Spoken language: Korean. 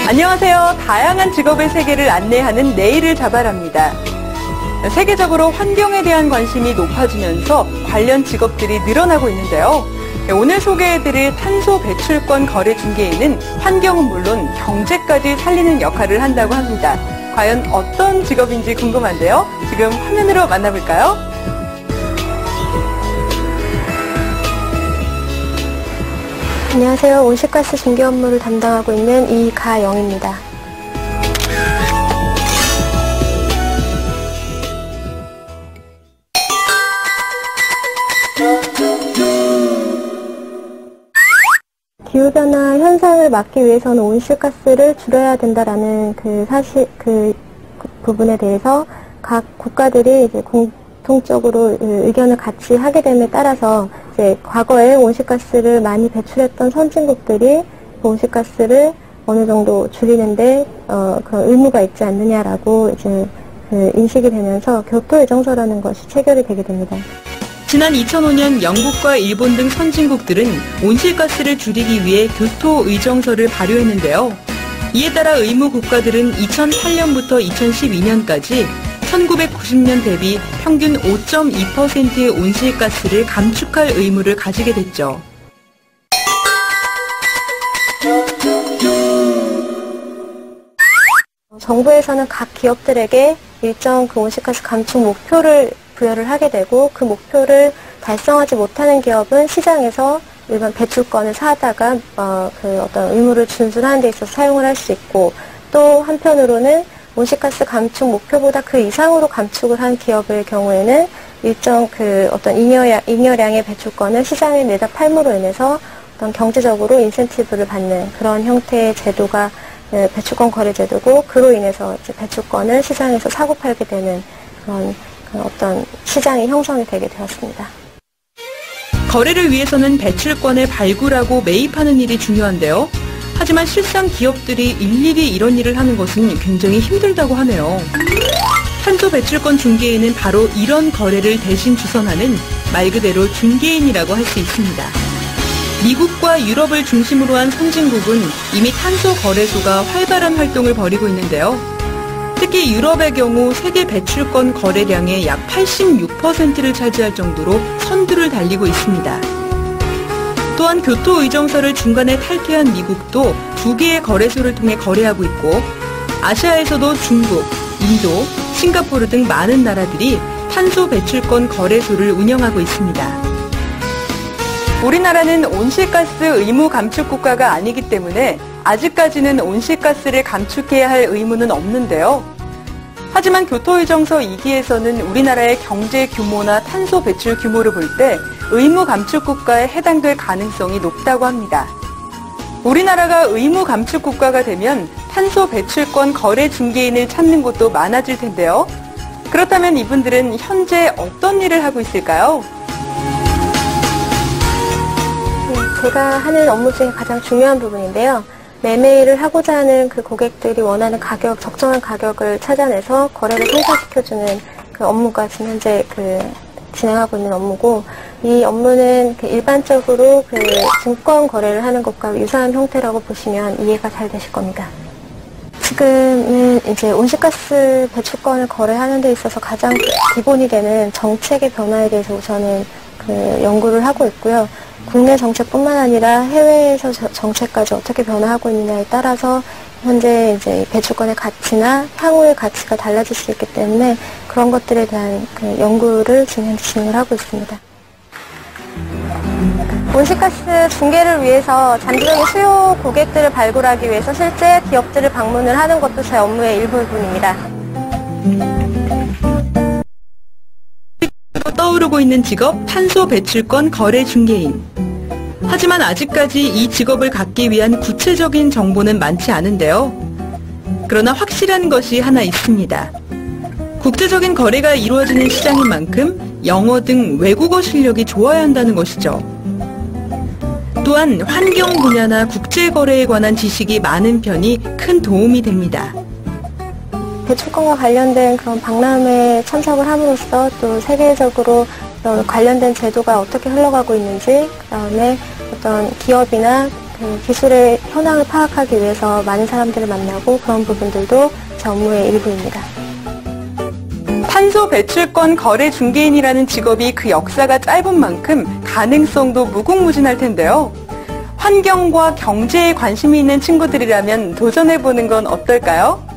안녕하세요. 다양한 직업의 세계를 안내하는 내일을 잡아랍니다. 세계적으로 환경에 대한 관심이 높아지면서 관련 직업들이 늘어나고 있는데요. 오늘 소개해드릴 탄소 배출권 거래 중개인은 환경은 물론 경제까지 살리는 역할을 한다고 합니다. 과연 어떤 직업인지 궁금한데요. 지금 화면으로 만나볼까요? 안녕하세요. 온실가스 중개 업무를 담당하고 있는 이가영입니다. 기후변화 현상을 막기 위해서는 온실가스를 줄여야 된다라는 그 부분에 대해서 각 국가들이 이제 공통적으로 의견을 같이 하게 됨에 따라서 이제 과거에 온실가스를 많이 배출했던 선진국들이 온실가스를 어느 정도 줄이는데 그런 의무가 있지 않느냐라고 이제 인식이 되면서 교토의정서라는 것이 체결이 되게 됩니다. 지난 2005년 영국과 일본 등 선진국들은 온실가스를 줄이기 위해 교토의정서를 발효했는데요. 이에 따라 의무 국가들은 2008년부터 2012년까지 1990년 대비 평균 5.2%의 온실가스를 감축할 의무를 가지게 됐죠. 정부에서는 각 기업들에게 일정 온실가스 감축 목표를 부여를 하게 되고 그 목표를 달성하지 못하는 기업은 시장에서 일반 배출권을 사다가 어떤 의무를 준수하는 데 있어서 사용을 할 수 있고, 또 한편으로는 온실가스 감축 목표보다 그 이상으로 감축을 한 기업의 경우에는 일정 어떤 잉여량의 배출권을 시장에 내다 팔므로 인해서 어떤 경제적으로 인센티브를 받는 그런 형태의 제도가 배출권 거래 제도고, 그로 인해서 이제 배출권을 시장에서 사고 팔게 되는 그런 어떤 시장이 형성이 되게 되었습니다. 거래를 위해서는 배출권을 발굴하고 매입하는 일이 중요한데요. 하지만 실상 기업들이 일일이 이런 일을 하는 것은 굉장히 힘들다고 하네요. 탄소 배출권 중개인은 바로 이런 거래를 대신 주선하는 말 그대로 중개인이라고 할 수 있습니다. 미국과 유럽을 중심으로 한 선진국은 이미 탄소 거래소가 활발한 활동을 벌이고 있는데요. 특히 유럽의 경우 세계 배출권 거래량의 약 86%를 차지할 정도로 선두를 달리고 있습니다. 또한 교토의정서를 중간에 탈퇴한 미국도 2개의 거래소를 통해 거래하고 있고, 아시아에서도 중국, 인도, 싱가포르 등 많은 나라들이 탄소 배출권 거래소를 운영하고 있습니다. 우리나라는 온실가스 의무 감축 국가가 아니기 때문에 아직까지는 온실가스를 감축해야 할 의무는 없는데요. 하지만 교토의정서 2기에서는 우리나라의 경제 규모나 탄소 배출 규모를 볼 때 의무 감축 국가에 해당될 가능성이 높다고 합니다. 우리나라가 의무 감축 국가가 되면 탄소 배출권 거래 중개인을 찾는 곳도 많아질 텐데요. 그렇다면 이분들은 현재 어떤 일을 하고 있을까요? 제가 하는 업무 중에 가장 중요한 부분인데요. 매매를 하고자 하는 그 고객들이 원하는 적정한 가격을 찾아내서 거래를 성사시켜주는 그 업무가 지금 현재 진행하고 있는 업무고, 이 업무는 일반적으로 증권 거래를 하는 것과 유사한 형태라고 보시면 이해가 잘 되실 겁니다. 지금은 이제 온실가스 배출권을 거래하는 데 있어서 가장 기본이 되는 정책의 변화에 대해서 우선은 연구를 하고 있고요. 국내 정책뿐만 아니라 해외에서 정책까지 어떻게 변화하고 있느냐에 따라서 현재 이제 배출권의 가치나 향후의 가치가 달라질 수 있기 때문에 그런 것들에 대한 연구를 지금 현재 진행을 하고 있습니다. 온실가스 중개를 위해서 잠재적인 수요 고객들을 발굴하기 위해서 실제 기업들을 방문을 하는 것도 제 업무의 일부분입니다. 떠오르고 있는 직업, 탄소 배출권 거래 중개인. 하지만 아직까지 이 직업을 갖기 위한 구체적인 정보는 많지 않은데요. 그러나 확실한 것이 하나 있습니다. 국제적인 거래가 이루어지는 시장인 만큼 영어 등 외국어 실력이 좋아야 한다는 것이죠. 또한 환경 분야나 국제 거래에 관한 지식이 많은 편이 큰 도움이 됩니다. 배출권과 관련된 그런 박람회에 참석을 함으로써 또 세계적으로 관련된 제도가 어떻게 흘러가고 있는지, 그다음에 어떤 기업이나 그 기술의 현황을 파악하기 위해서 많은 사람들을 만나고 그런 부분들도 제 업무의 일부입니다. 탄소 배출권 거래 중개인이라는 직업이 그 역사가 짧은 만큼 가능성도 무궁무진할 텐데요. 환경과 경제에 관심이 있는 친구들이라면 도전해보는 건 어떨까요?